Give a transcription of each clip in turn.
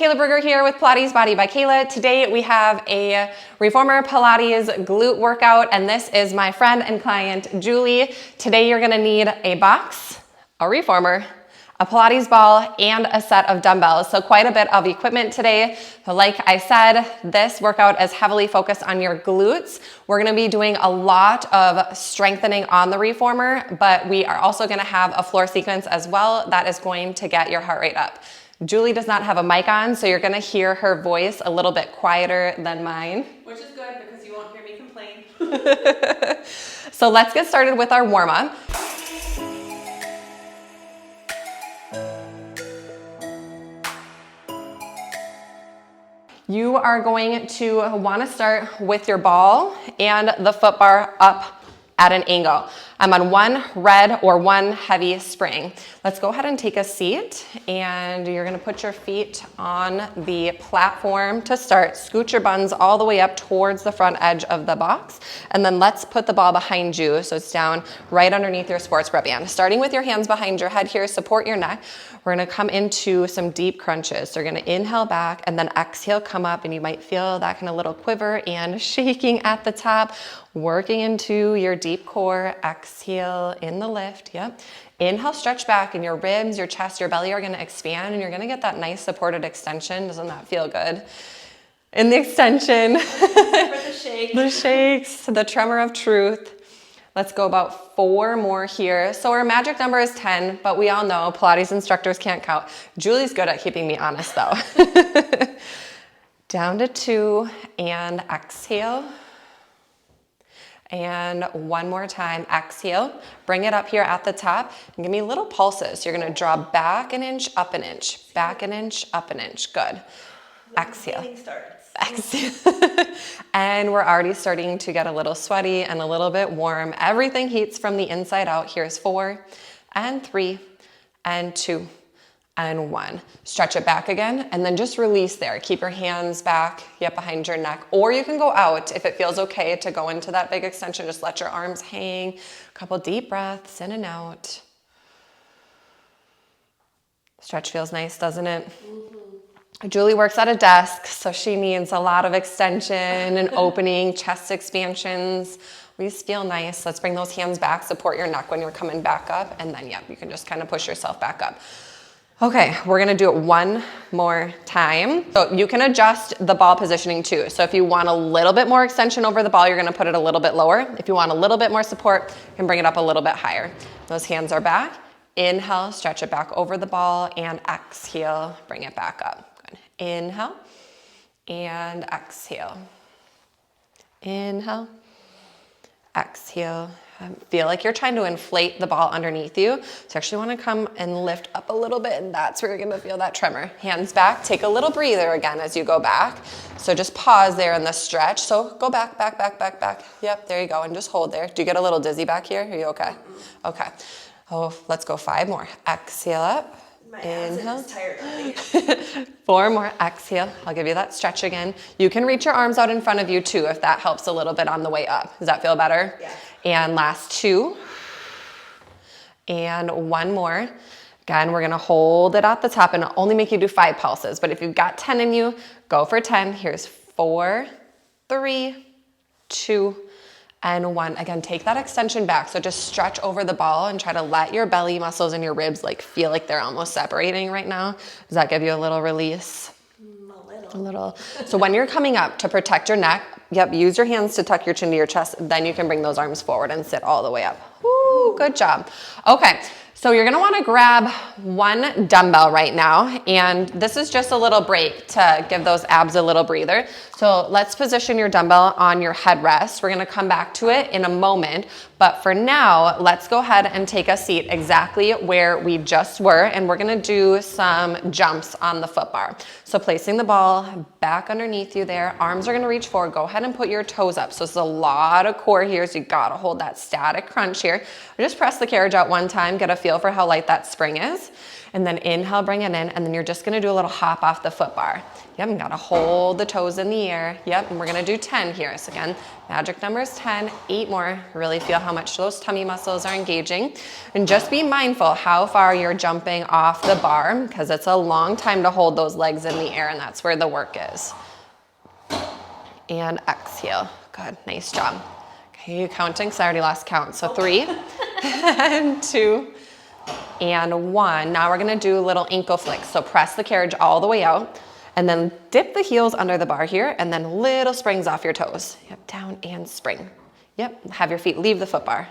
Kayla Brugger here with Pilates Body by Kayla. Today we have a reformer Pilates glute workout, and this is my friend and client, Julie. Today you're gonna need a box, a reformer, a Pilates ball, and a set of dumbbells. So quite a bit of equipment today. So like I said, this workout is heavily focused on your glutes. We're gonna be doing a lot of strengthening on the reformer, but we are also gonna have a floor sequence as well that is going to get your heart rate up. Julie does not have a mic on, so you're gonna hear her voice a little bit quieter than mine. Which is good because you won't hear me complain. So let's get started with our warm-up. You are going to wanna start with your ball and the foot bar up at an angle. I'm on one red or one heavy spring. Let's go ahead and take a seat, and you're gonna put your feet on the platform to start. Scoot your buns all the way up towards the front edge of the box, and then let's put the ball behind you so it's down right underneath your sports bra band. Starting with your hands behind your head here, support your neck. We're gonna come into some deep crunches. So you're gonna inhale back and then exhale, come up, and you might feel that kind of little quiver and shaking at the top, working into your deep core. Exhale in the lift, yep. Inhale, stretch back, and your ribs, your chest, your belly are gonna expand, and you're gonna get that nice supported extension. Doesn't that feel good? In the extension. For the shake. The shakes, the tremor of truth. Let's go about 4 more here. So our magic number is 10, but we all know Pilates instructors can't count. Julie's good at keeping me honest though. Down to 2 and exhale. And one more time, exhale. Bring it up here at the top and give me little pulses. You're gonna draw back an inch, up an inch, back an inch, up an inch. Good. Exhale. Exhale. And we're already starting to get a little sweaty and a little bit warm. Everything heats from the inside out. Here's 4 and 3 and 2 and 1. Stretch it back again, and then just release there. Keep your hands back, yep, behind your neck, or you can go out if it feels okay to go into that big extension. Just let your arms hang. A couple deep breaths in and out. Stretch feels nice, doesn't it? Julie works at a desk, so she needs a lot of extension and opening, chest expansions. These feel nice. Let's bring those hands back, support your neck when you're coming back up, and then, yep, you can just kind of push yourself back up. Okay, we're gonna do it one more time. So you can adjust the ball positioning too. So if you want a little bit more extension over the ball, you're gonna put it a little bit lower. If you want a little bit more support, you can bring it up a little bit higher. Those hands are back. Inhale, stretch it back over the ball, and exhale, bring it back up. Good. Inhale, and exhale. Inhale, exhale. Feel like you're trying to inflate the ball underneath you. So you actually wanna come and lift up a little bit, and that's where you're gonna feel that tremor. Hands back, take a little breather again as you go back. So just pause there in the stretch. So go back, back, back, back, back. Yep, there you go, and just hold there. Do you get a little dizzy back here? Are you okay? Okay. Oh, let's go 5 more. Exhale up. My Inhale. is tired already. 4 more. Exhale. I'll give you that stretch again. You can reach your arms out in front of you too if that helps a little bit on the way up. Does that feel better? Yeah. And last 2. And 1 more. Again, we're gonna hold it at the top and only make you do 5 pulses. But if you've got 10 in you, go for 10. Here's 4, 3, 2, and 1. Again, take that extension back. So just stretch over the ball and try to let your belly muscles and your ribs feel like they're almost separating right now. Does that give you a little release? A little. So when you're coming up to protect your neck, yep, use your hands to tuck your chin to your chest. Then you can bring those arms forward and sit all the way up. Woo, good job. Okay. So you're gonna wanna grab 1 dumbbell right now, and this is just a little break to give those abs a little breather. So let's position your dumbbell on your headrest. We're gonna come back to it in a moment, but for now, let's go ahead and take a seat exactly where we just were, and we're gonna do some jumps on the foot bar. So placing the ball back underneath you there, arms are gonna reach forward. Go ahead and put your toes up. So it's a lot of core here, so you gotta hold that static crunch here. Just press the carriage out one time, get a feel for how light that spring is. And then inhale, bring it in, and then you're just gonna do a little hop off the foot bar. Yep, and gotta hold the toes in the air. Yep, and we're gonna do 10 here. So again, magic number is 10, 8 more. Really feel how much those tummy muscles are engaging. And just be mindful how far you're jumping off the bar, because it's a long time to hold those legs in the air, and that's where the work is. And exhale. Good, nice job. Okay, you counting? Because I already lost count. So 3, and 2, and 1. Now we're gonna do little ankle flicks. So press the carriage all the way out, and then dip the heels under the bar here, and then little springs off your toes. Yep, down and spring. Yep, have your feet leave the foot bar.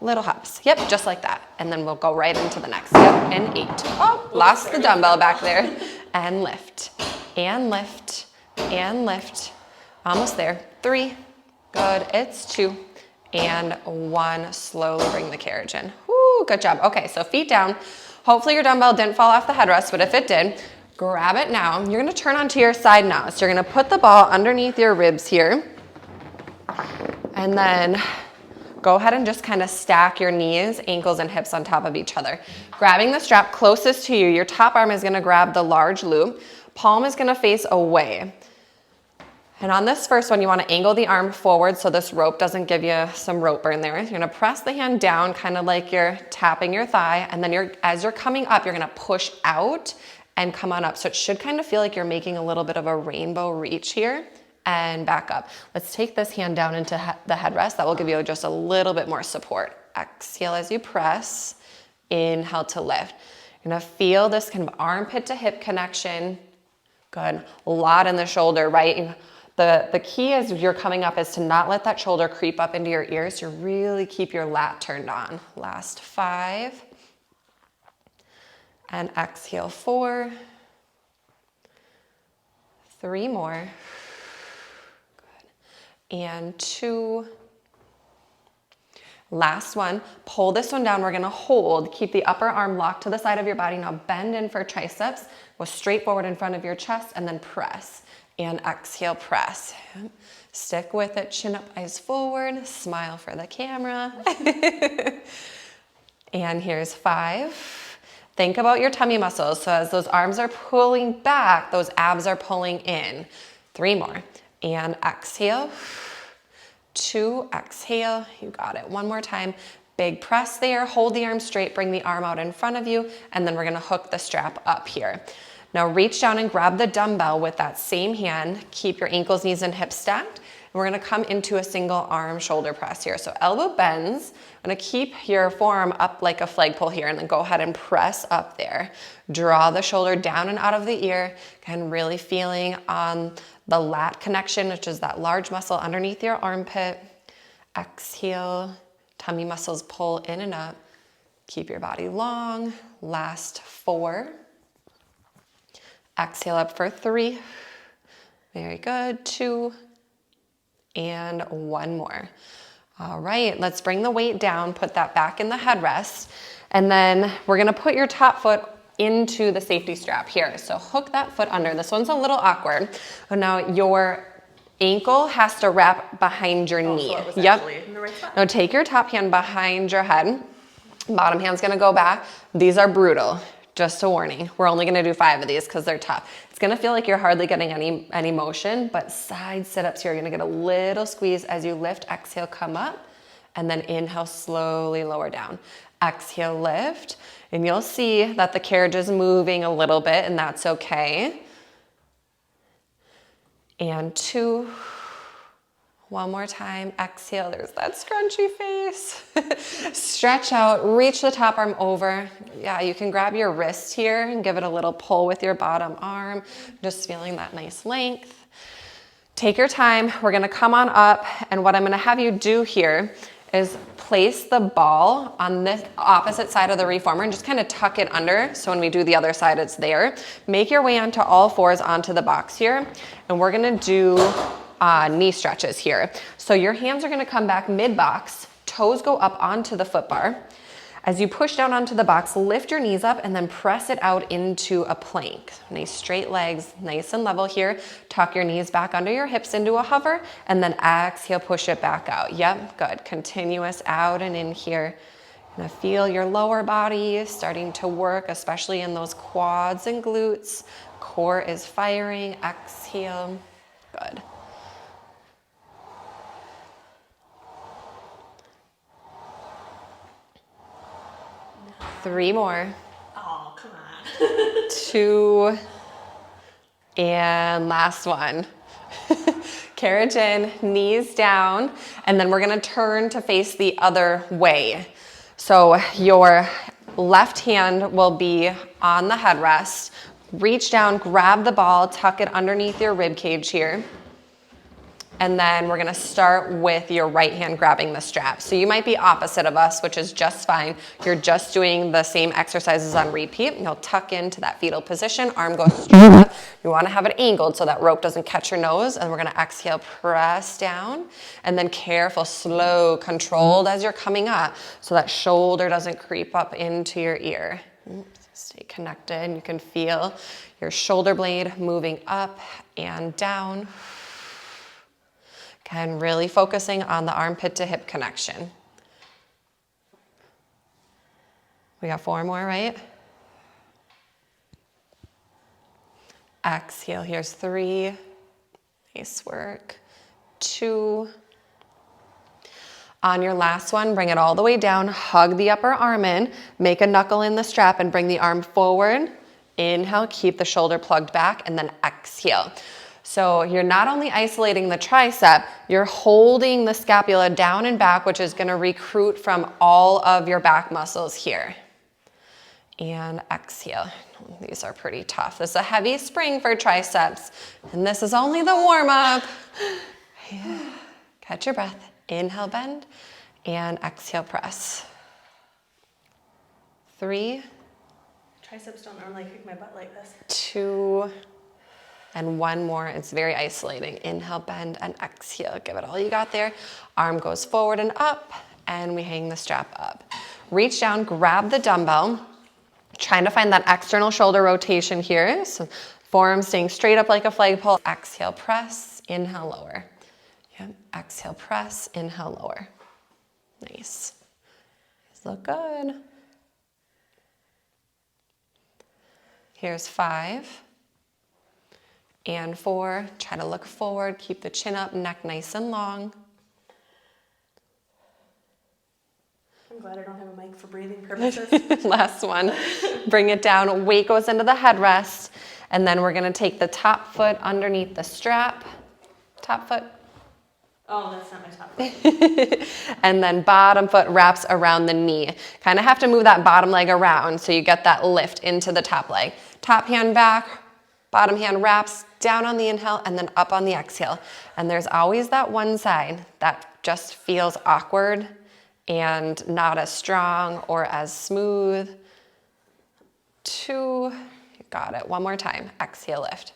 Little hops. Yep, just like that. And then we'll go right into the next. Yep, and 8. Oh, lost the dumbbell back there. And lift, and lift, and lift. Almost there. 3. Good. It's 2. And 1. Slowly bring the carriage in. Woo, good job. Okay, so feet down. Hopefully your dumbbell didn't fall off the headrest, but if it did, grab it now. You're gonna turn onto your side now. So you're gonna put the ball underneath your ribs here. And then go ahead and just kind of stack your knees, ankles, and hips on top of each other. Grabbing the strap closest to you, your top arm is gonna grab the large loop. Palm is gonna face away. And on this first one, you wanna angle the arm forward so this rope doesn't give you some rope burn there. You're gonna press the hand down, kind of like you're tapping your thigh, and then as you're coming up, you're gonna push out and come on up. So it should kind of feel like you're making a little bit of a rainbow reach here, and back up. Let's take this hand down into the headrest. That will give you just a little bit more support. Exhale as you press, inhale to lift. You're gonna feel this kind of armpit to hip connection. Good, a lot in the shoulder, right? The key as you're coming up is to not let that shoulder creep up into your ears. To really keep your lat turned on. Last 5. And exhale 4. 3 more. Good. And 2. Last one. Pull this one down. We're gonna hold. Keep the upper arm locked to the side of your body. Now bend in for triceps. Go straight forward in front of your chest and then press. And exhale, press. Stick with it, chin up, eyes forward, smile for the camera. And here's 5. Think about your tummy muscles. So as those arms are pulling back, those abs are pulling in. 3 more. And exhale. 2, exhale. You got it. 1 more time. Big press there. Hold the arm straight. Bring the arm out in front of you. And then we're going to hook the strap up here. Now reach down and grab the dumbbell with that same hand. Keep your ankles, knees, and hips stacked. And we're gonna come into a single arm shoulder press here. So elbow bends. I'm gonna keep your forearm up like a flagpole here and then go ahead and press up there. Draw the shoulder down and out of the ear. Again, really feeling on the lat connection, which is that large muscle underneath your armpit. Exhale, tummy muscles pull in and up. Keep your body long. Last 4. Exhale up for 3. Very good. 2. And 1 more. All right, let's bring the weight down, put that back in the headrest, and then we're gonna put your top foot into the safety strap here. So hook that foot under. This one's a little awkward. But now your ankle has to wrap behind your knee. So it was yep. in the right spot. Now take your top hand behind your head. Bottom hand's gonna go back. These are brutal. Just a warning, we're only gonna do 5 of these because they're tough. It's gonna feel like you're hardly getting any motion, but side sit-ups here, you're gonna get a little squeeze as you lift, exhale, come up, and then inhale, slowly lower down. Exhale, lift, and you'll see that the carriage is moving a little bit, and that's okay. And 2. 1 more time, exhale, there's that scrunchy face. Stretch out, reach the top arm over. Yeah, you can grab your wrist here and give it a little pull with your bottom arm, just feeling that nice length. Take your time, we're gonna come on up, and what I'm gonna have you do here is place the ball on this opposite side of the reformer and just kind of tuck it under, so when we do the other side, it's there. Make your way onto all 4s onto the box here, and we're gonna do knee stretches here. So your hands are gonna come back mid-box, toes go up onto the foot bar. As you push down onto the box, lift your knees up and then press it out into a plank. Nice straight legs, nice and level here. Tuck your knees back under your hips into a hover, and then exhale, push it back out. Yep, good. Continuous out and in here. Now feel your lower body starting to work, especially in those quads and glutes. Core is firing. Exhale. Good. Three more. Oh, come on. Two. And last one. Carriage in, knees down, and then we're gonna turn to face the other way. So your left hand will be on the headrest. Reach down, grab the ball, tuck it underneath your rib cage here. And then we're gonna start with your right hand grabbing the strap. So you might be opposite of us, which is just fine. You're just doing the same exercises on repeat. You'll tuck into that fetal position, arm goes straight up. You wanna have it angled so that rope doesn't catch your nose. And we're gonna exhale, press down. And then careful, slow, controlled as you're coming up so that shoulder doesn't creep up into your ear. Stay connected. You can feel your shoulder blade moving up and down. Again, really focusing on the armpit to hip connection. We got four more, right? Exhale, here's three. Nice work. Two. On your last one, bring it all the way down, hug the upper arm in, make a knuckle in the strap and bring the arm forward. Inhale, keep the shoulder plugged back, and then exhale. So you're not only isolating the tricep, you're holding the scapula down and back, which is gonna recruit from all of your back muscles here. And exhale. These are pretty tough. This is a heavy spring for triceps, and this is only the warm-up. Yeah. Catch your breath. Inhale, bend, and exhale, press. Three. Triceps don't normally kick my butt like this. Two. And one more. It's very isolating. Inhale, bend, and exhale. Give it all you got there. Arm goes forward and up, and we hang the strap up. Reach down, grab the dumbbell. Trying to find that external shoulder rotation here. So forearm staying straight up like a flagpole. Exhale, press, inhale, lower. Yep. Exhale, press, inhale, lower. Nice. These look good. Here's 5. And 4, try to look forward, keep the chin up, neck nice and long. I'm glad I don't have a mic for breathing purposes. Last one, bring it down, weight goes into the headrest, and then we're gonna take the top foot underneath the strap, top foot. Oh, that's not my top foot. And then bottom foot wraps around the knee. Kind of have to move that bottom leg around so you get that lift into the top leg. Top hand back, bottom hand wraps down on the inhale and then up on the exhale. And there's always that one side that just feels awkward and not as strong or as smooth. 2, you got it. One more time. Exhale, lift.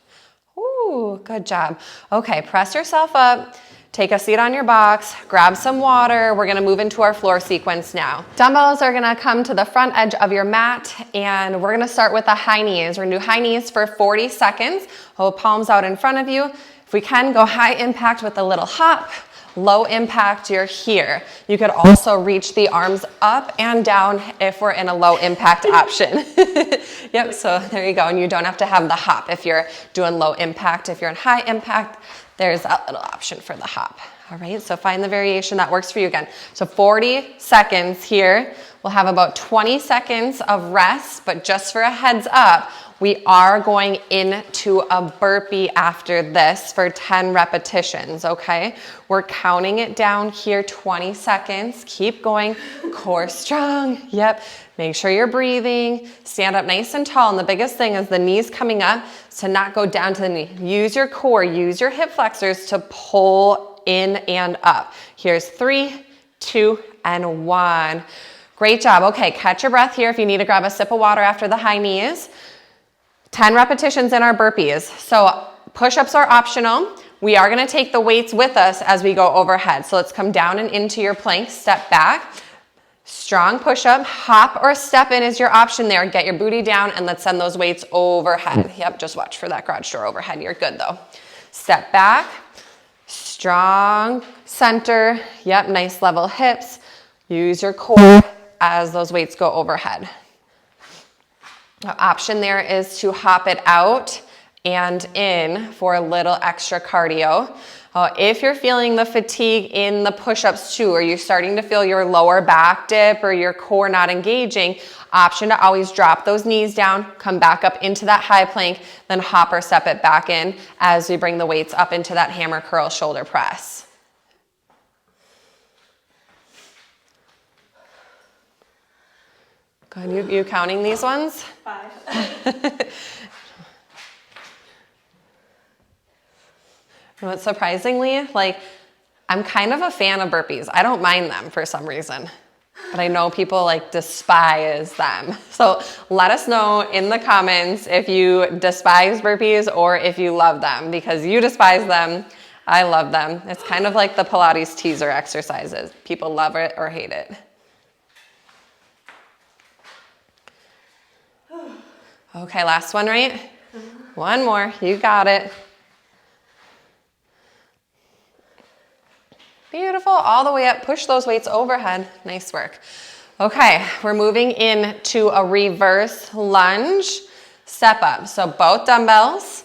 Ooh, good job. Okay, press yourself up. Take a seat on your box, grab some water. We're gonna move into our floor sequence now. Dumbbells are gonna come to the front edge of your mat, and we're gonna start with the high knees. We're gonna do high knees for 40 seconds. Hold palms out in front of you. If we can, go high impact with a little hop. Low impact, you're here. You could also reach the arms up and down if we're in a low impact option. Yep, so there you go. And you don't have to have the hop if you're doing low impact. If you're in high impact, there's that little option for the hop. All right, so find the variation that works for you again. So 40 seconds here. We'll have about 20 seconds of rest, but just for a heads up, we are going into a burpee after this for 10 repetitions, okay? We're counting it down here, 20 seconds. Keep going, core strong, yep. Make sure you're breathing, stand up nice and tall, and the biggest thing is the knees coming up to not go down to the knee. Use your core, use your hip flexors to pull in and up. Here's 3, 2, and 1. Great job. Okay, catch your breath here if you need to grab a sip of water after the high knees. 10 repetitions in our burpees. So push-ups are optional. We are gonna take the weights with us as we go overhead. So let's come down and into your plank, step back. Strong push-up, hop or step in is your option there. Get your booty down and let's send those weights overhead. Yep, just watch for that garage door overhead. You're good though. Step back, strong center. Yep, nice level hips. Use your core. as those weights go overhead. The option there is to hop it out and in for a little extra cardio. If you're feeling the fatigue in the push-ups too, or you're starting to feel your lower back dip or your core not engaging, option to always drop those knees down, come back up into that high plank, then hop or step it back in as we bring the weights up into that hammer curl shoulder press. Good, you counting these ones? 5. But surprisingly, like, I'm kind of a fan of burpees. I don't mind them for some reason, but I know people like despise them. So let us know in the comments if you despise burpees or if you love them, because you despise them. I love them. It's kind of like the Pilates teaser exercises. People love it or hate it. Okay, last one, right? One more, you got it. Beautiful, all the way up, push those weights overhead. Nice work. Okay, we're moving into a reverse lunge step up. So both dumbbells.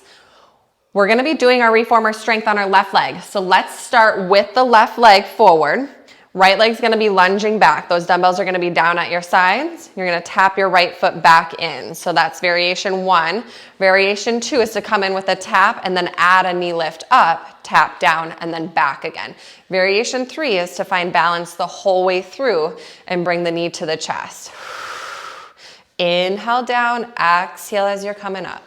We're gonna be doing our reformer strength on our left leg. So let's start with the left leg forward. Right leg's gonna be lunging back. Those dumbbells are gonna be down at your sides. You're gonna tap your right foot back in. So that's variation 1. Variation 2 is to come in with a tap and then add a knee lift up, tap down, and then back again. Variation 3 is to find balance the whole way through and bring the knee to the chest. Inhale down, exhale as you're coming up.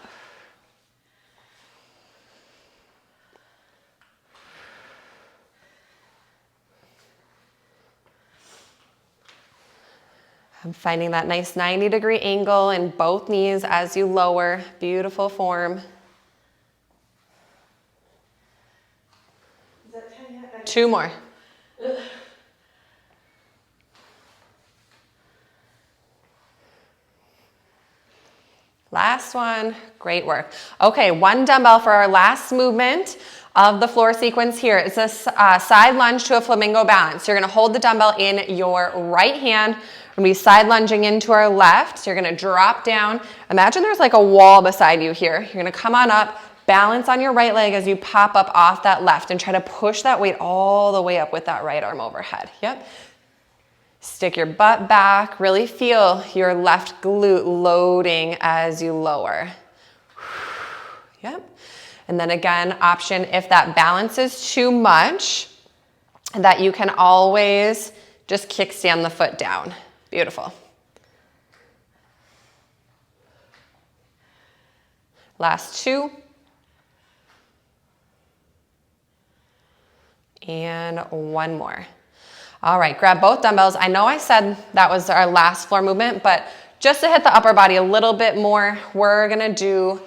I'm finding that nice 90-degree angle in both knees as you lower. Beautiful form. Is that 10 yet? 2 more. Last one. Great work. Okay, 1 dumbbell for our last movement of the floor sequence here. It's a side lunge to a flamingo balance. You're gonna hold the dumbbell in your right hand. We're gonna be side lunging into our left. So you're gonna drop down. Imagine there's like a wall beside you here. You're gonna come on up, balance on your right leg as you pop up off that left and try to push that weight all the way up with that right arm overhead. Yep. Stick your butt back. Really feel your left glute loading as you lower. Yep. And then again, option if that balance is too much, that you can always just kickstand the foot down. Beautiful. Last 2. And 1 more. All right, grab both dumbbells. I know I said that was our last floor movement, but just to hit the upper body a little bit more, we're gonna do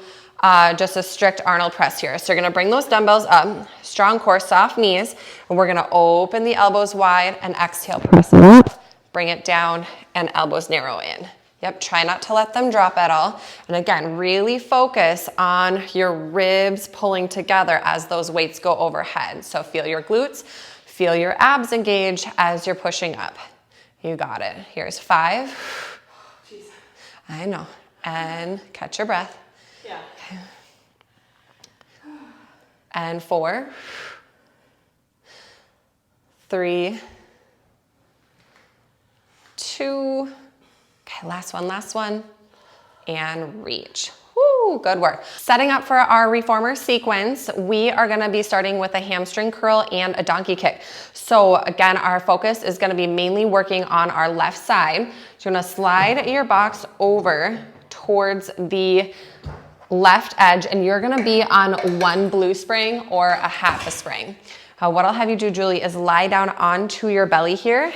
just a strict Arnold press here. So you're gonna bring those dumbbells up, strong core, soft knees, and we're gonna open the elbows wide and exhale, press it up. Bring it down and elbows narrow in. Yep, try not to let them drop at all. And again, really focus on your ribs pulling together as those weights go overhead. So feel your glutes, feel your abs engage as you're pushing up. You got it. Here's 5. Jeez. I know. And catch your breath. Yeah. And 4, 3, 2, okay, last one, and reach. Woo, good work. Setting up for our reformer sequence, we are gonna be starting with a hamstring curl and a donkey kick. So again, our focus is gonna be mainly working on our left side. So you're gonna slide your box over towards the left edge, and you're gonna be on 1 blue spring or a half a spring. What I'll have you do, Julie, is lie down onto your belly here.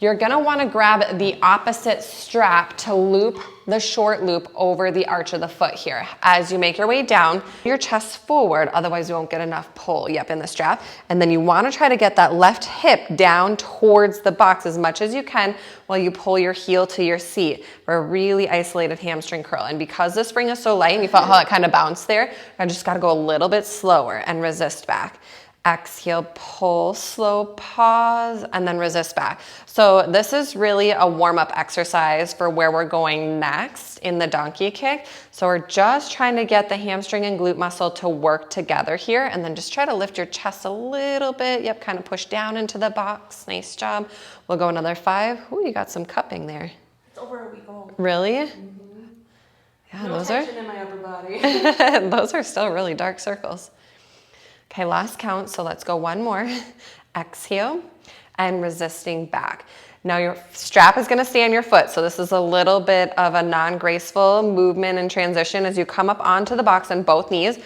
You're gonna wanna grab the opposite strap to loop the short loop over the arch of the foot here. As you make your way down, your chest forward, otherwise you won't get enough pull, in the strap. And then you wanna try to get that left hip down towards the box as much as you can while you pull your heel to your seat for a really isolated hamstring curl. And because the spring is so light and you felt how it kind of bounced there, I just gotta go a little bit slower and resist back. Exhale, pull, slow pause, and then resist back. So this is really a warm-up exercise for where we're going next in the donkey kick. So we're just trying to get the hamstring and glute muscle to work together here, and then just try to lift your chest a little bit. Yep, kind of push down into the box. Nice job. We'll go another 5. Ooh, you got some cupping there. It's over a week old. Really? Mm-hmm. Yeah, no those tension in my upper body. those are still really dark circles. Okay, last count, so let's go one more. Exhale, and resisting back. Now your strap is gonna stay on your foot, so this is a little bit of a non-graceful movement and transition as you come up onto the box on both knees.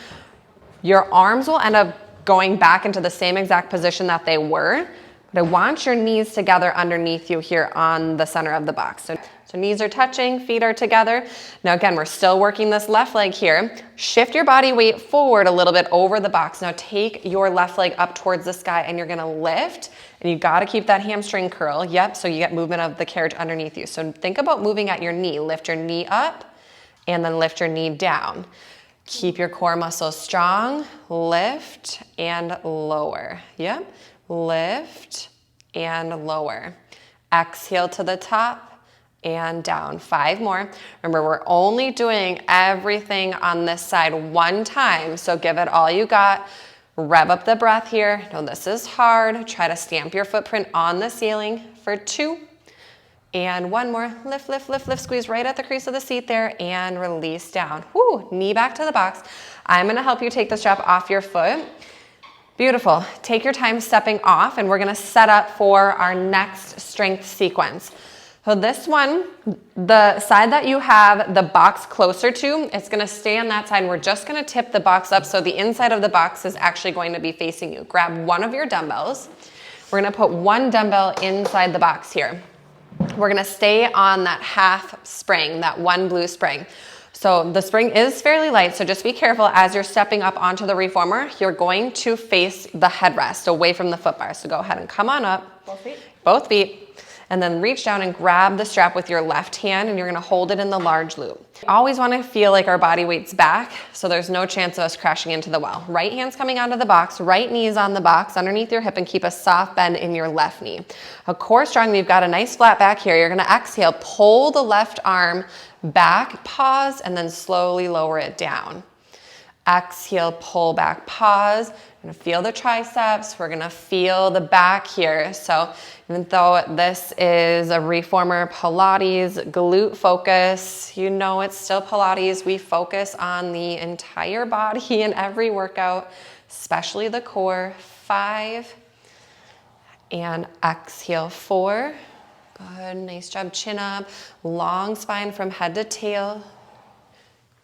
Your arms will end up going back into the same exact position that they were, but I want your knees together underneath you here on the center of the box. So knees are touching, feet are together. Now again, we're still working this left leg here. Shift your body weight forward a little bit over the box. Now take your left leg up towards the sky and you're gonna lift, and you gotta keep that hamstring curl. Yep, so you get movement of the carriage underneath you. So think about moving at your knee. Lift your knee up and then lift your knee down. Keep your core muscles strong. Lift and lower. Yep, lift and lower. Exhale to the top and down. 5 more. Remember, we're only doing everything on this side one time, so give it all you got. Rev up the breath here. No, this is hard. Try to stamp your footprint on the ceiling for 2. And 1 more. Lift, lift, lift, lift. Squeeze right at the crease of the seat there and release down. Whoo, knee back to the box. I'm gonna help you take the strap off your foot. Beautiful. Take your time stepping off, and we're gonna set up for our next strength sequence. So this one, the side that you have the box closer to, it's gonna stay on that side. We're just gonna tip the box up so the inside of the box is actually going to be facing you. Grab one of your dumbbells. We're gonna put 1 dumbbell inside the box here. We're gonna stay on that half spring, that 1 blue spring. So the spring is fairly light, so just be careful as you're stepping up onto the reformer. You're going to face the headrest away from the foot bar. So go ahead and come on up. Both feet? Both feet. And then reach down and grab the strap with your left hand, and you're gonna hold it in the large loop. Always wanna feel like our body weight's back, so there's no chance of us crashing into the wall. Right hand's coming out of the box, right knee's on the box underneath your hip, and keep a soft bend in your left knee. A core strong, you've got a nice flat back here. You're gonna exhale, pull the left arm back, pause, and then slowly lower it down. Exhale, pull back, pause. We're gonna feel the triceps. We're gonna feel the back here. So even though this is a reformer Pilates glute focus, you know it's still Pilates. We focus on the entire body in every workout, especially the core. 5. And exhale, 4. Good, nice job, chin up. Long spine from head to tail.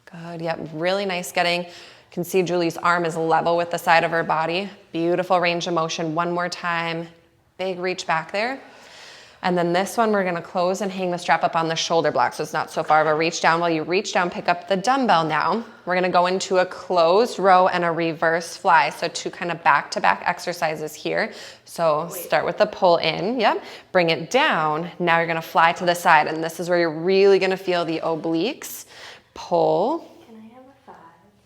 Good, yep, really nice getting. You can see Julie's arm is level with the side of her body. Beautiful range of motion. 1 more time. Big reach back there. And then this one, we're gonna close and hang the strap up on the shoulder block, so it's not so far of a reach down. While you reach down, pick up the dumbbell now. We're gonna go into a closed row and a reverse fly. So 2 kind of back-to-back exercises here. So start with the pull in, yep. Bring it down. Now you're gonna fly to the side, and this is where you're really gonna feel the obliques. Pull.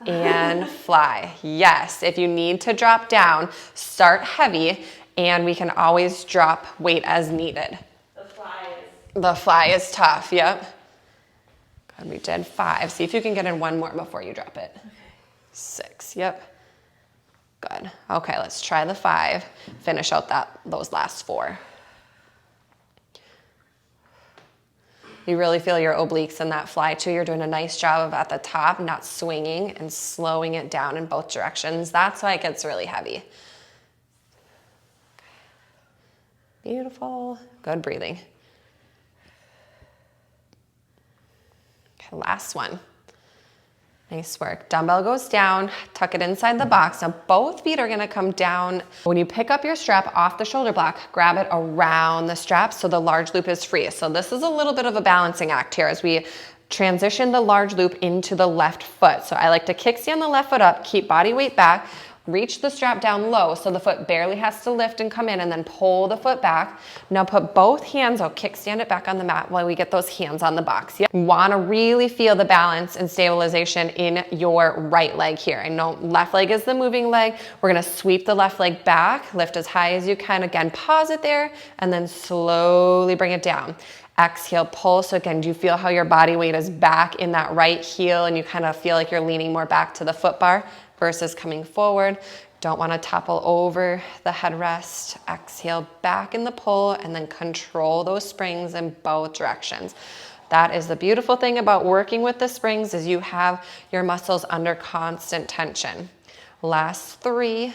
And fly. Yes, if you need to drop down, start heavy, and we can always drop weight as needed. The fly is tough, yep. Good, we did 5. See if you can get in 1 more before you drop it. Okay. 6, yep. Good. Okay, let's try the 5. Finish out those last 4. You really feel your obliques in that fly too. You're doing a nice job of at the top, not swinging and slowing it down in both directions. That's why it gets really heavy. Beautiful. Good breathing. Okay, last one. Nice work. Dumbbell goes down, tuck it inside the box. Now both feet are gonna come down. When you pick up your strap off the shoulder block, grab it around the strap so the large loop is free. So this is a little bit of a balancing act here as we transition the large loop into the left foot. So I like to kickstand the left foot up, keep body weight back, Reach the strap down low so the foot barely has to lift and come in, and then pull the foot back. Now put both hands, kickstand it back on the mat while we get those hands on the box. You want to really feel the balance and stabilization in your right leg here. I know left leg is the moving leg. We're going to sweep the left leg back, lift as high as you can. Again, pause it there and then slowly bring it down. Exhale, pull. So again, do you feel how your body weight is back in that right heel and you kind of feel like you're leaning more back to the foot bar versus coming forward? Don't want to topple over the headrest. Exhale, back in the pull, and then control those springs in both directions. That is the beautiful thing about working with the springs, is you have your muscles under constant tension. Last 3.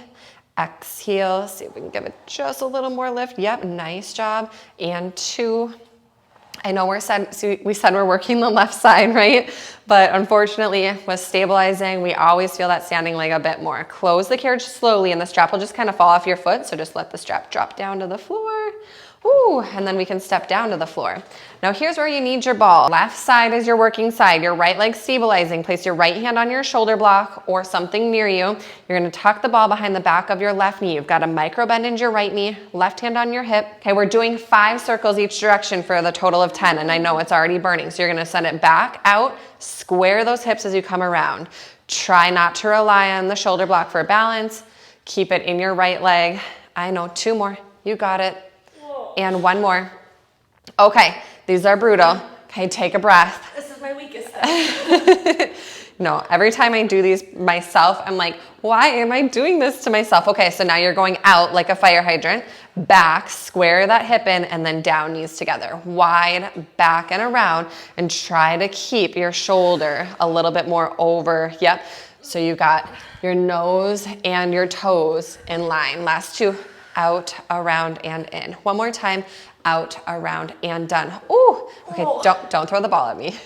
Exhale, see if we can give it just a little more lift. Yep, nice job. And 2. I know we said we're working the left side, right? But unfortunately, with stabilizing, we always feel that standing leg a bit more. Close the carriage slowly and the strap will just kind of fall off your foot. So just let the strap drop down to the floor. Ooh, and then we can step down to the floor. Now here's where you need your ball. Left side is your working side. Your right leg stabilizing. Place your right hand on your shoulder block or something near you. You're gonna tuck the ball behind the back of your left knee. You've got a micro bend into your right knee, left hand on your hip. Okay, we're doing 5 circles each direction for the total of 10, and I know it's already burning. So you're gonna send it back out, square those hips as you come around. Try not to rely on the shoulder block for balance. Keep it in your right leg. I know, 2 more, you got it. And 1 more. Okay, these are brutal. Okay, take a breath. This is my weakest thing. No, every time I do these myself, I'm like, why am I doing this to myself? Okay, so now you're going out like a fire hydrant, back, square that hip in, and then down, knees together. Wide, back and around, and try to keep your shoulder a little bit more over. Yep, so you got your nose and your toes in line. Last 2. Out, around, and in. 1 more time. Out, around, and done. Ooh, okay, don't throw the ball at me.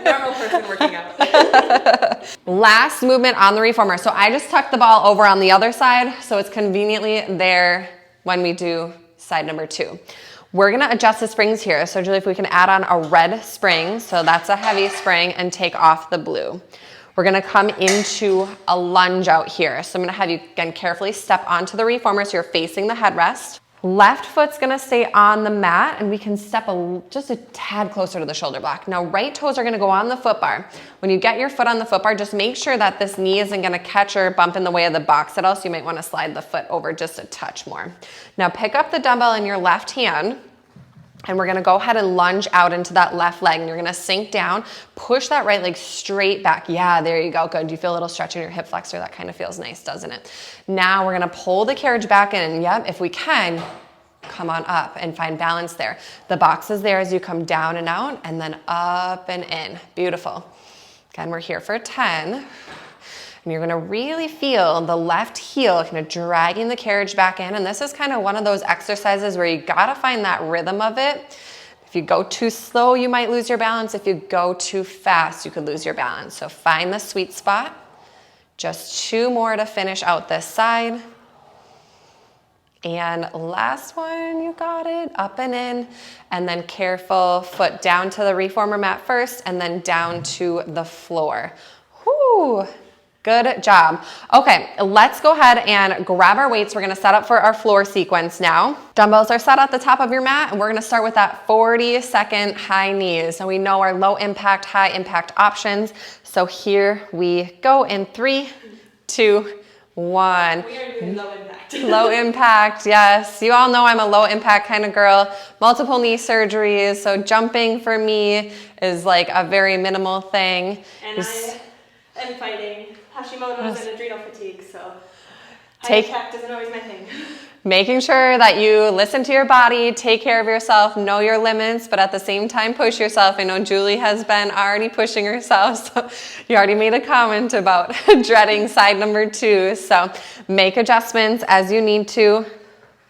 Normal person working out. Last movement on the reformer. So I just tucked the ball over on the other side, so it's conveniently there when we do side number 2. We're gonna adjust the springs here. So Julie, if we can add on a red spring, so that's a heavy spring, and take off the blue. We're gonna come into a lunge out here. So I'm gonna have you, again, carefully step onto the reformer so you're facing the headrest. Left foot's gonna stay on the mat, and we can step just a tad closer to the shoulder block. Now right toes are gonna go on the foot bar. When you get your foot on the foot bar, just make sure that this knee isn't gonna catch or bump in the way of the box at all, so you might wanna slide the foot over just a touch more. Now pick up the dumbbell in your left hand, and we're gonna go ahead and lunge out into that left leg, and you're gonna sink down, push that right leg straight back. Yeah, there you go, good. You feel a little stretch in your hip flexor. That kind of feels nice, doesn't it? Now we're gonna pull the carriage back in, and yep, if we can, come on up and find balance there. The box is there as you come down and out, and then up and in. Beautiful. Again, we're here for 10. And you're gonna really feel the left heel kind of dragging the carriage back in. And this is kind of one of those exercises where you gotta find that rhythm of it. If you go too slow, you might lose your balance. If you go too fast, you could lose your balance. So find the sweet spot. Just 2 more to finish out this side. And last one, you got it, up and in. And then careful, foot down to the reformer mat first, and then down to the floor. Whoo! Good job. Okay, let's go ahead and grab our weights. We're gonna set up for our floor sequence now. Dumbbells are set at the top of your mat, and we're gonna start with that 40-second high knees. So we know our low impact, high impact options. So here we go in 3, 2, 1. We are doing low impact. Low impact, yes. You all know I'm a low impact kind of girl. Multiple knee surgeries, so jumping for me is like a very minimal thing. And I am fighting Hashimoto's and adrenal fatigue, so high impact isn't always my thing. Making sure that you listen to your body, take care of yourself, know your limits, but at the same time push yourself. I know Julie has been already pushing herself, so you already made a comment about dreading side number 2. So make adjustments as you need to.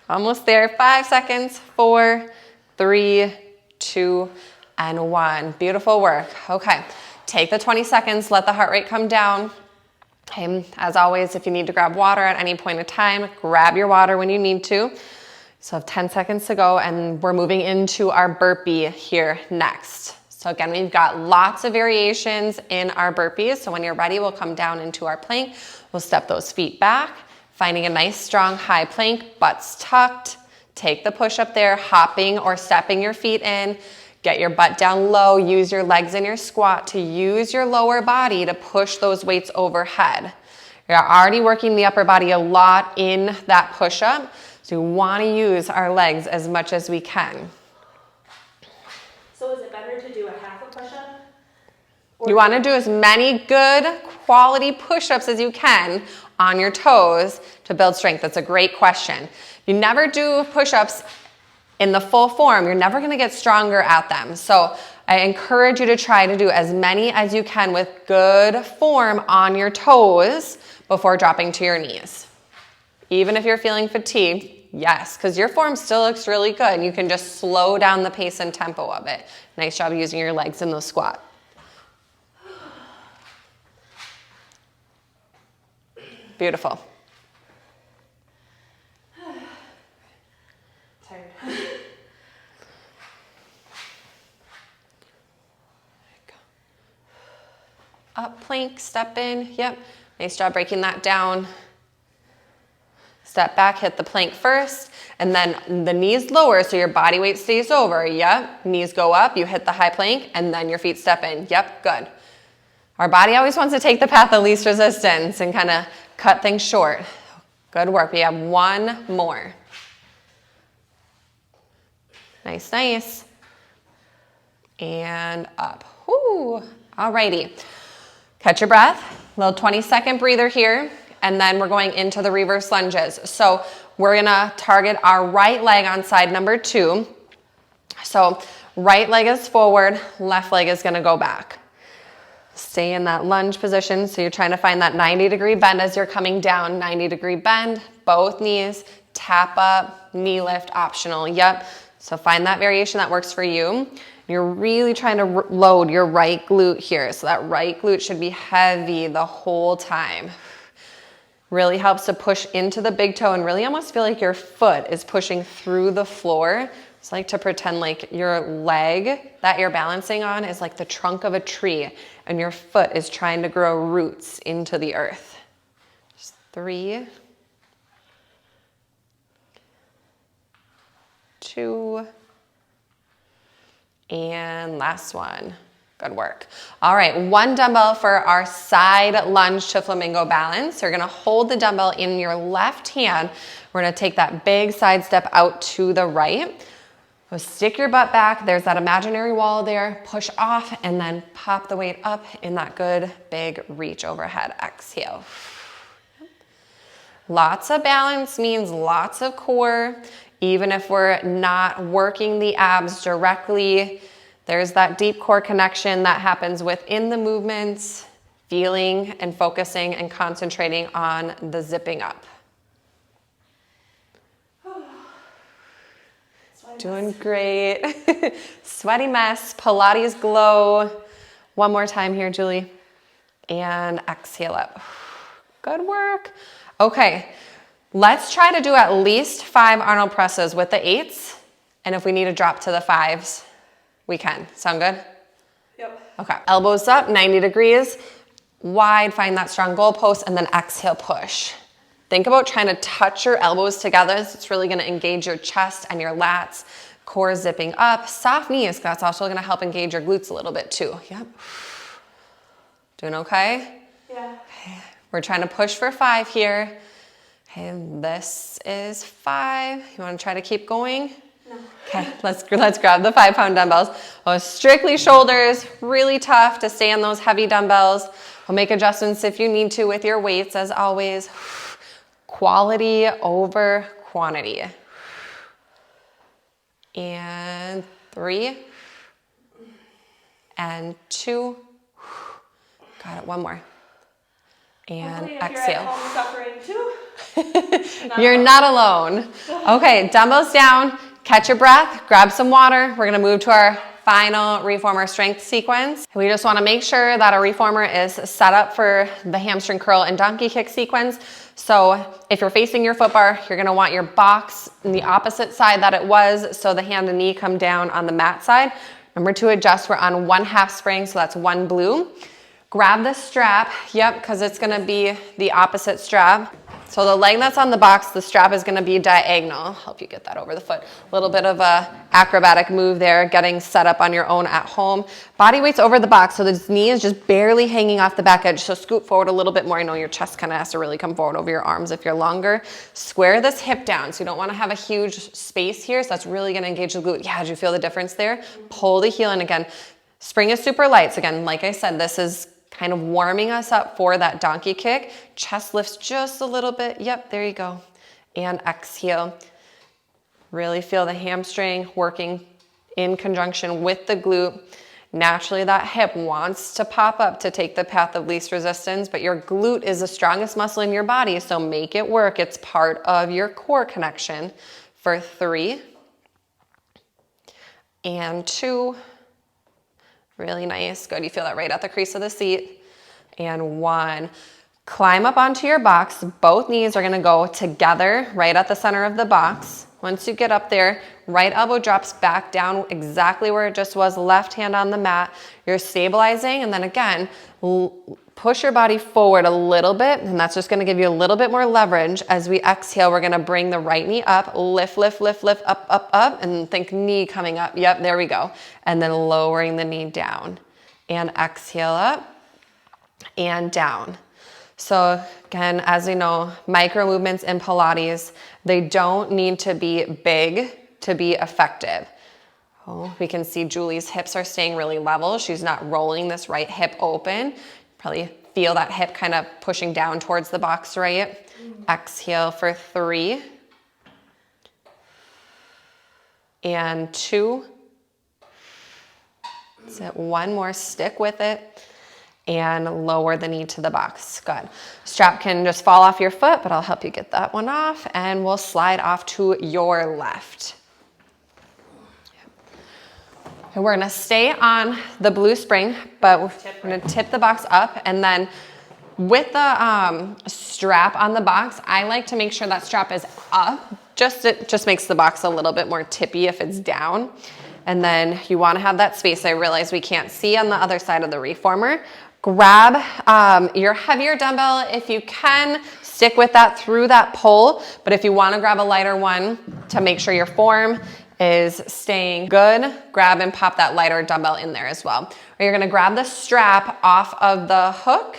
Almost there, 5 seconds, 4, 3, 2, and 1. Beautiful work. Okay, take the 20 seconds, let the heart rate come down. Okay, as always, if you need to grab water at any point in time, grab your water when you need to. So have 10 seconds to go, and we're moving into our burpee here next. So again, we've got lots of variations in our burpees. So when you're ready, we'll come down into our plank. We'll step those feet back, finding a nice strong high plank, butts tucked. Take the push up there, hopping or stepping your feet in. Get your butt down low. Use your legs in your squat to use your lower body to push those weights overhead. You're already working the upper body a lot in that push up. So we want to use our legs as much as we can. So is it better to do a half a push-up? You want to do as many good quality push-ups as you can on your toes to build strength. That's a great question. You never do push-ups in the full form. You're never going to get stronger at them. So I encourage you to try to do as many as you can with good form on your toes before dropping to your knees. Even if you're feeling fatigued, yes, because your form still looks really good. You can just slow down the pace and tempo of it. Nice job using your legs in the squat. Beautiful. Tired. Up plank, step in. Yep. Nice job breaking that down. Step back, hit the plank first, and then the knees lower so your body weight stays over. Yep. Knees go up, you hit the high plank, and then your feet step in. Yep, good. Our body always wants to take the path of least resistance and kind of cut things short. Good work. We have one more. Nice, nice. And up. Whoo. Alrighty. Catch your breath. Little 20-second breather here. And then we're going into the reverse lunges. So we're gonna target our right leg on side number 2. So right leg is forward, left leg is gonna go back. Stay in that lunge position. So you're trying to find that 90-degree bend as you're coming down. 90-degree bend, both knees, tap up, knee lift, optional. Yep. So find that variation that works for you. You're really trying to load your right glute here. So that right glute should be heavy the whole time. Really helps to push into the big toe and really almost feel like your foot is pushing through the floor. It's like to pretend like your leg that you're balancing on is like the trunk of a tree and your foot is trying to grow roots into the earth. Just 3, 2, and last one. Good work. All right, one dumbbell for our side lunge to flamingo balance. You're gonna hold the dumbbell in your left hand. We're gonna take that big side step out to the right. So stick your butt back. There's that imaginary wall there. Push off and then pop the weight up in that good big reach overhead. Exhale. Lots of balance means lots of core. Even if we're not working the abs directly, there's that deep core connection that happens within the movements, feeling and focusing and concentrating on the zipping up. Doing great. Sweaty mess, Pilates glow. One more time here, Julie. And exhale up. Good work. Okay, let's try to do at least 5 Arnold presses with the 8s. And if we need to drop to the 5s, we can. Sound good? Yep. Okay. Elbows up, 90 degrees. Wide, find that strong goalpost, and then exhale, push. Think about trying to touch your elbows together. It's really gonna engage your chest and your lats. Core zipping up. Soft knees, that's also gonna help engage your glutes a little bit too. Yep. Doing okay? Yeah. Okay. We're trying to push for 5 here. Okay, this is 5. You wanna try to keep going? No. Okay, let's grab the 5-pound dumbbells. Oh, strictly shoulders, really tough to stay on those heavy dumbbells. We'll make adjustments if you need to with your weights as always. Quality over quantity. And 3. And 2. Got it, one more. And Hopefully exhale. If you're at home suffering too. You're not alone. Okay, dumbbells down, catch your breath, grab some water. We're gonna move to our final reformer strength sequence. We just wanna make sure that our reformer is set up for the hamstring curl and donkey kick sequence. So if you're facing your foot bar, you're gonna want your box in the opposite side that it was, so the hand and knee come down on the mat side. Remember to adjust, we're on 1/2 spring, so that's 1 blue. Grab the strap, yep, because it's gonna be the opposite strap. So the leg that's on the box, the strap is gonna be diagonal. Help you get that over the foot. A little bit of a acrobatic move there, getting set up on your own at home. Body weight's over the box, so this knee is just barely hanging off the back edge. So scoot forward a little bit more. I know your chest kind of has to really come forward over your arms if you're longer. Square this hip down, so you don't wanna have a huge space here, so that's really gonna engage the glute. Yeah, did you feel the difference there? Pull the heel in again. Spring is super light. So again, like I said, this is kind of warming us up for that donkey kick. Chest lifts just a little bit. Yep, there you go. And exhale. Really feel the hamstring working in conjunction with the glute. Naturally, that hip wants to pop up to take the path of least resistance, but your glute is the strongest muscle in your body, so make it work. It's part of your core connection. For 3 and 2. Really nice. Good. You feel that right at the crease of the seat. And 1. Climb up onto your box. Both knees are going to go together right at the center of the box. Once you get up there, right elbow drops back down exactly where it just was. Left hand on the mat. You're stabilizing. And then again, push your body forward a little bit. And that's just going to give you a little bit more leverage. As we exhale, we're going to bring the right knee up. Lift, lift, lift, lift, up, up, up. And think knee coming up. Yep, there we go. And then lowering the knee down. And exhale up and down. So again, as we know, micro movements in Pilates, they don't need to be big to be effective. Oh, we can see Julie's hips are staying really level. She's not rolling this right hip open. Probably feel that hip kind of pushing down towards the box, right? Exhale for 3 and 2. So 1 more, stick with it. And lower the knee to the box. Good. Strap can just fall off your foot, but I'll help you get that one off, and we'll slide off to your left. And we're gonna stay on the blue spring, but we're gonna tip the box up, and then with the strap on the box, I like to make sure that strap is up. It just makes the box a little bit more tippy if it's down. And then you wanna have that space. I realize we can't see on the other side of the reformer. Grab your heavier dumbbell if you can. Stick with that through that pull. But if you want to grab a lighter one to make sure your form is staying good, grab and pop that lighter dumbbell in there as well. Or you're going to grab the strap off of the hook.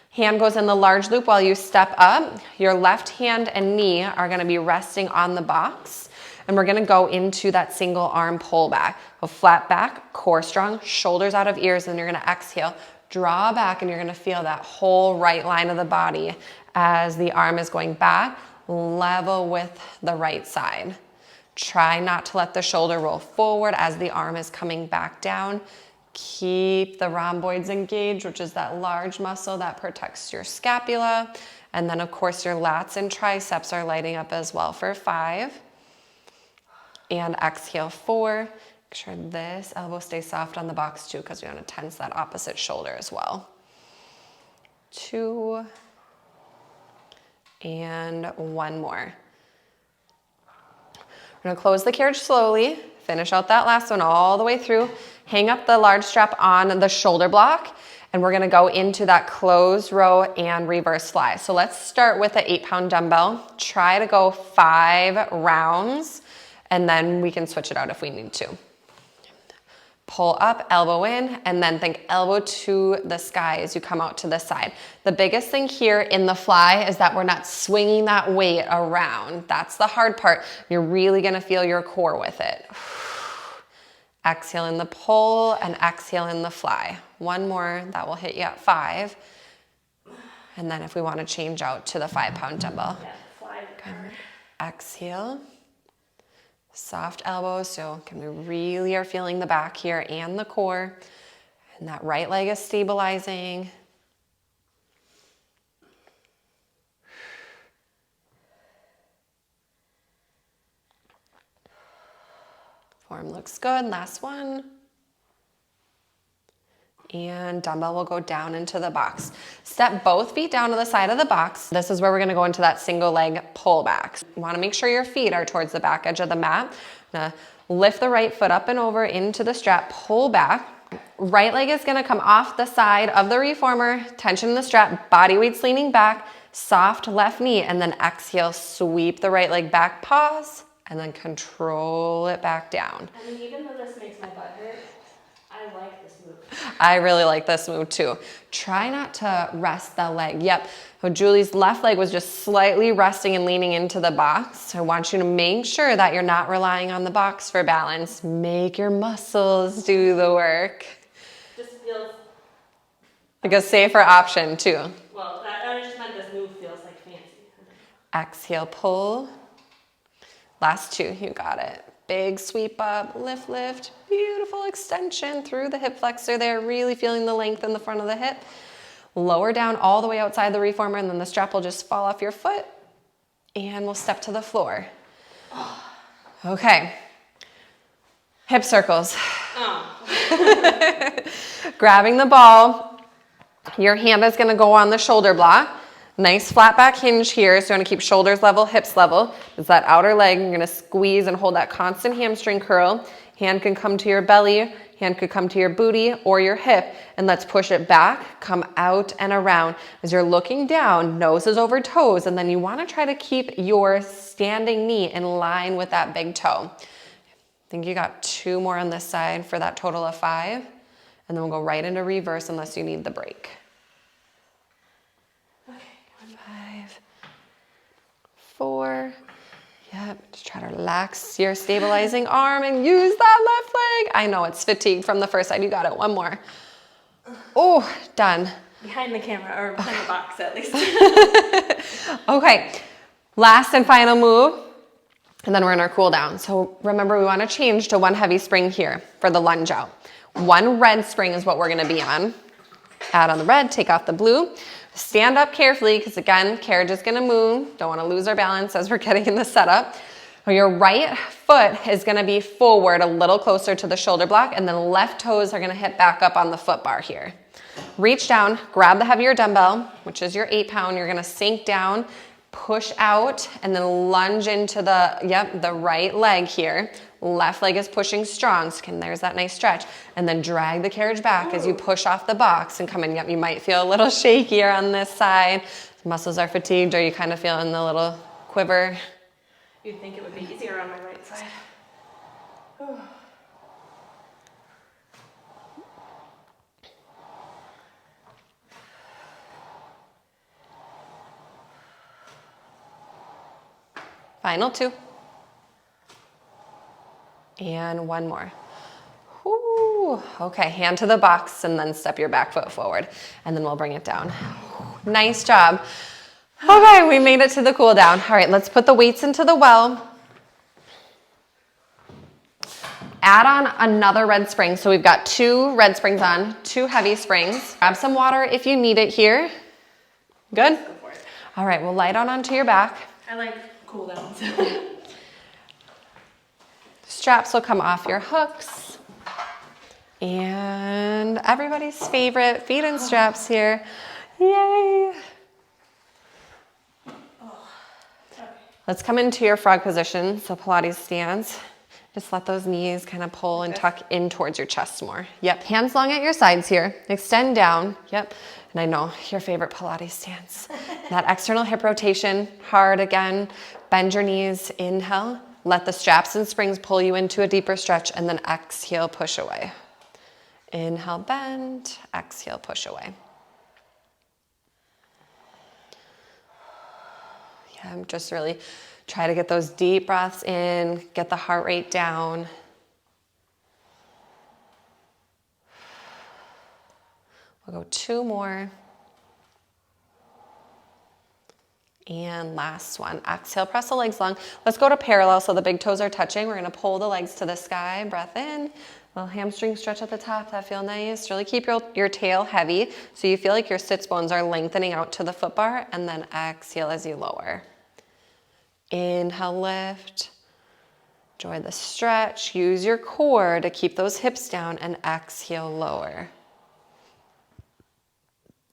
Hand goes in the large loop while you step up. Your left hand and knee are going to be resting on the box. And we're going to go into that single arm pull back. A flat back, core strong, shoulders out of ears, and you're going to exhale. Draw back, and you're gonna feel that whole right line of the body as the arm is going back, level with the right side. Try not to let the shoulder roll forward as the arm is coming back down. Keep the rhomboids engaged, which is that large muscle that protects your scapula. And then of course your lats and triceps are lighting up as well for 5. And exhale 4. Make sure this elbow stays soft on the box too, because we want to tense that opposite shoulder as well. 2 and 1 more. We're going to close the carriage slowly, finish out that last one all the way through, hang up the large strap on the shoulder block, and we're going to go into that closed row and reverse fly. So let's start with an 8-pound dumbbell. Try to go 5 rounds, and then we can switch it out if we need to. Pull up, elbow in, and then think elbow to the sky as you come out to the side. The biggest thing here in the fly is that we're not swinging that weight around. That's the hard part. You're really gonna feel your core with it. Exhale in the pull and exhale in the fly. 1 more, that will hit you at 5. And then if we wanna change out to the 5-pound dumbbell. Yeah, fly. Exhale. Soft elbows, so we really are feeling the back here and the core. And that right leg is stabilizing. Form looks good. Last one. And dumbbell will go down into the box. Step both feet down to the side of the box. This is where we're gonna go into that single leg pull back. You wanna make sure your feet are towards the back edge of the mat. Lift the right foot up and over into the strap, pull back. Right leg is gonna come off the side of the reformer, tension in the strap, body weight's leaning back, soft left knee, and then exhale, sweep the right leg back, pause, and then control it back down. I mean, even though this makes my butt hurt, I like this move. I really like this move too. Try not to rest the leg. Yep, so Julie's left leg was just slightly resting and leaning into the box. I want you to make sure that you're not relying on the box for balance. Make your muscles do the work. Just feels like a safer option too. Well, I just meant this move feels like fancy. Exhale, pull. Last two, you got it. Big sweep up, lift, lift. Beautiful extension through the hip flexor there, really feeling the length in the front of the hip. Lower down all the way outside the reformer, and then the strap will just fall off your foot, and we'll step to the floor. Okay. Hip circles. Oh. Grabbing the ball, your hand is gonna go on the shoulder block. Nice flat back hinge here, so you wanna keep shoulders level, hips level. It's that outer leg, you're gonna squeeze and hold that constant hamstring curl. Hand can come to your belly, hand could come to your booty or your hip, and let's push it back, come out and around. As you're looking down, nose is over toes, and then you wanna try to keep your standing knee in line with that big toe. I think you got 2 more on this side for that total of 5, and then we'll go right into reverse unless you need the break. 5, 4, yep, just try to relax your stabilizing arm and use that left leg. I know it's fatigued from the first side, you got it, 1 more. Oh, done. Behind the camera, or behind the box at least. Okay, last and final move, and then we're in our cool down. So remember, we wanna change to 1 heavy spring here for the lunge out. 1 red spring is what we're gonna be on. Add on the red, take off the blue. Stand up carefully, because again, carriage is gonna move. Don't wanna lose our balance as we're getting in the setup. Your right foot is gonna be forward a little closer to the shoulder block, and then left toes are gonna hit back up on the foot bar here. Reach down, grab the heavier dumbbell, which is your 8-pound. You're gonna sink down, push out, and then lunge into the right leg here. Left leg is pushing strong, so there's that nice stretch. And then drag the carriage back as you push off the box and come in. Yep, you might feel a little shakier on this side. The muscles are fatigued, or you kind of feeling the little quiver. You'd think it would be easier on my right side. Final 2. And 1 more. Ooh, okay, hand to the box and then step your back foot forward, and then we'll bring it down. Nice job. Okay, we made it to the cool down. All right, let's put the weights into the well. Add on another red spring. So we've got 2 red springs on, 2 heavy springs. Grab some water if you need it here. Good? Go for it. All right, we'll lie down onto your back. I like cool downs. Straps will come off your hooks. And everybody's favorite feet and straps here. Yay! Let's come into your frog position, so Pilates stance. Just let those knees kind of pull and tuck in towards your chest more. Yep, hands long at your sides here. Extend down, yep. And I know, your favorite Pilates stance. That external hip rotation, hard again. Bend your knees, inhale. Let the straps and springs pull you into a deeper stretch, and then exhale, push away. Inhale, bend, exhale, push away. Yeah, I'm just really try to get those deep breaths in, get the heart rate down. We'll go 2 more. And last one. Exhale, press the legs long. Let's go to parallel so the big toes are touching. We're gonna pull the legs to the sky. Breath in. Little hamstring stretch at the top. That feel nice. Really keep your tail heavy so you feel like your sits bones are lengthening out to the foot bar, and then exhale as you lower. Inhale, lift. Enjoy the stretch. Use your core to keep those hips down, and exhale, lower.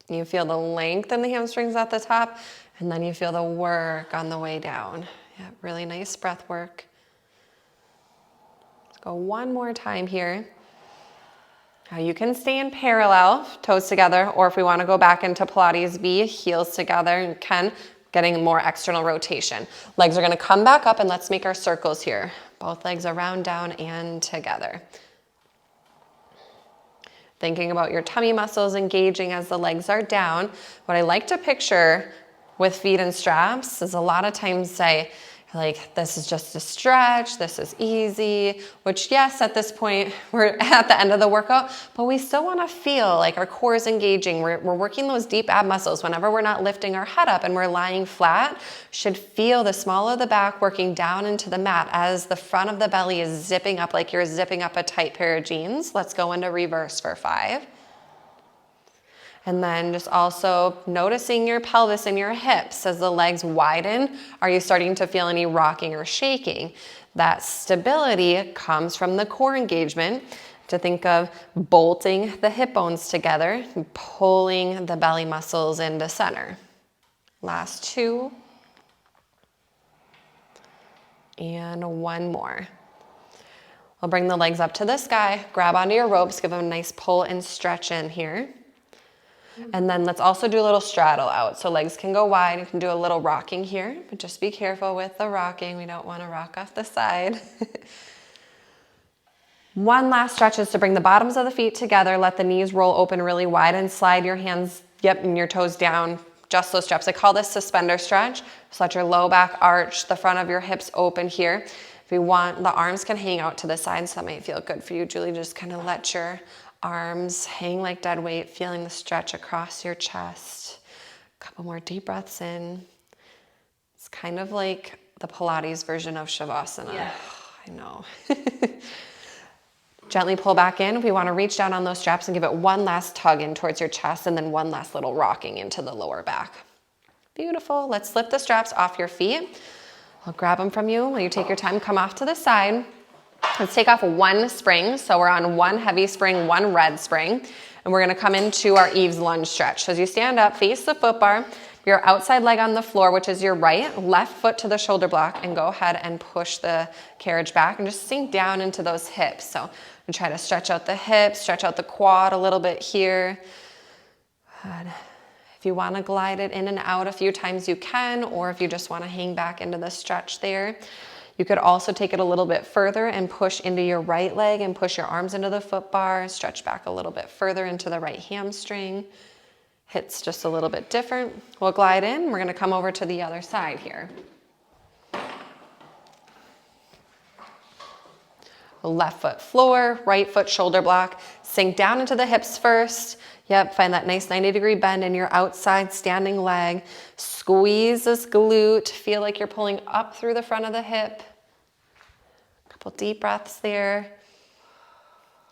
You feel the length in the hamstrings at the top, and then you feel the work on the way down. Yeah, really nice breath work. Go one more time here. Now you can stay in parallel, toes together, or if we want to go back into Pilates B, heels together, you can, getting more external rotation. Legs are going to come back up, and let's make our circles here. Both legs around, down, and together. Thinking about your tummy muscles engaging as the legs are down. What I like to picture with feet and straps is a lot of times say, like, this is just a stretch, this is easy, which yes, at this point, we're at the end of the workout, but we still wanna feel like our core is engaging. We're working those deep ab muscles. Whenever we're not lifting our head up and we're lying flat, should feel the small of the back working down into the mat as the front of the belly is zipping up like you're zipping up a tight pair of jeans. Let's go into reverse for 5. And then just also noticing your pelvis and your hips as the legs widen. Are you starting to feel any rocking or shaking? That stability comes from the core engagement. To think of bolting the hip bones together, and pulling the belly muscles into center. Last 2. And 1 more. We'll bring the legs up to the sky, grab onto your ropes, give them a nice pull and stretch in here. And then let's also do a little straddle out. So legs can go wide. You can do a little rocking here, but just be careful with the rocking. We don't want to rock off the side. One last stretch is to bring the bottoms of the feet together. Let the knees roll open really wide and slide your hands, and your toes down. Just those steps. I call this suspender stretch. Just let your low back arch, the front of your hips open here. If you want, the arms can hang out to the side, so that might feel good for you, Julie. Just kind of let your arms hang like dead weight, feeling the stretch across your chest. A couple more deep breaths in. It's kind of like the Pilates version of Shavasana. Yeah. I know. Gently pull back in. We want to reach down on those straps and give it one last tug in towards your chest, and then one last little rocking into the lower back. Beautiful. Let's slip the straps off your feet. I'll grab them from you. While you take your time, come off to the side. Let's take off 1 spring. So we're on 1 heavy spring, 1 red spring. And we're gonna come into our Eve's lunge stretch. So as you stand up, face the foot bar, your outside leg on the floor, which is your right, left foot to the shoulder block, and go ahead and push the carriage back and just sink down into those hips. So and try to stretch out the hips, stretch out the quad a little bit here. Good. If you wanna glide it in and out a few times, you can, or if you just wanna hang back into the stretch there. You could also take it a little bit further and push into your right leg and push your arms into the foot bar, stretch back a little bit further into the right hamstring. Hits just a little bit different. We'll glide in. We're gonna come over to the other side here. Left foot floor, right foot shoulder block. Sink down into the hips first. Yep, find that nice 90-degree bend in your outside standing leg. Squeeze this glute. Feel like you're pulling up through the front of the hip. A couple deep breaths there.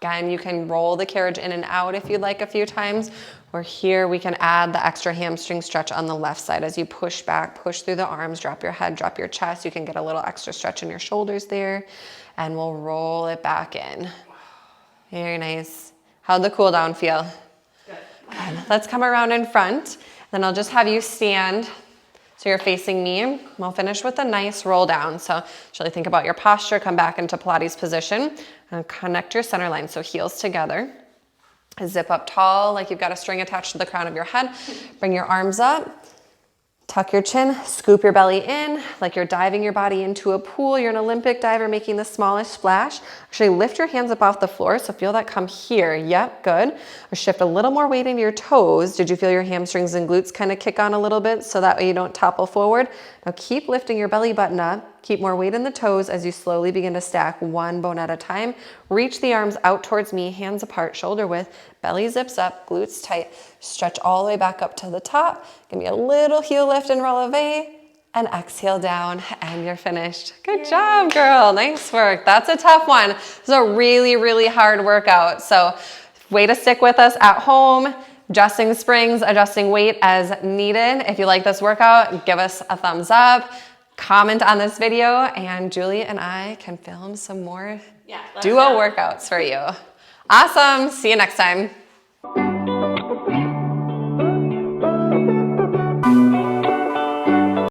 Again, you can roll the carriage in and out if you'd like a few times. Or here we can add the extra hamstring stretch on the left side. As you push back, push through the arms, drop your head, drop your chest. You can get a little extra stretch in your shoulders there. And we'll roll it back in. Very nice. How'd the cool down feel? Good. Let's come around in front. Then I'll just have you stand so you're facing me. We'll finish with a nice roll down. So just really think about your posture. Come back into Pilates position and connect your center line. So heels together. Zip up tall like you've got a string attached to the crown of your head. Bring your arms up. Tuck your chin, scoop your belly in like you're diving your body into a pool. You're an Olympic diver making the smallest splash. Actually lift your hands up off the floor, so feel that come here. Yep, good. Or shift a little more weight into your toes. Did you feel your hamstrings and glutes kind of kick on a little bit so that way you don't topple forward? Now keep lifting your belly button up. Keep more weight in the toes as you slowly begin to stack one bone at a time. Reach the arms out towards me, hands apart, shoulder width, belly zips up, glutes tight. Stretch all the way back up to the top. Give me a little heel lift and releve, and exhale down, and you're finished. Good job, girl. Nice work. That's a tough one. This is a really, really hard workout. So way to stick with us at home. Adjusting springs, adjusting weight as needed. If you like this workout, give us a thumbs up. Comment on this video, and Julie and I can film some more duo workouts for you. Awesome. See you next time.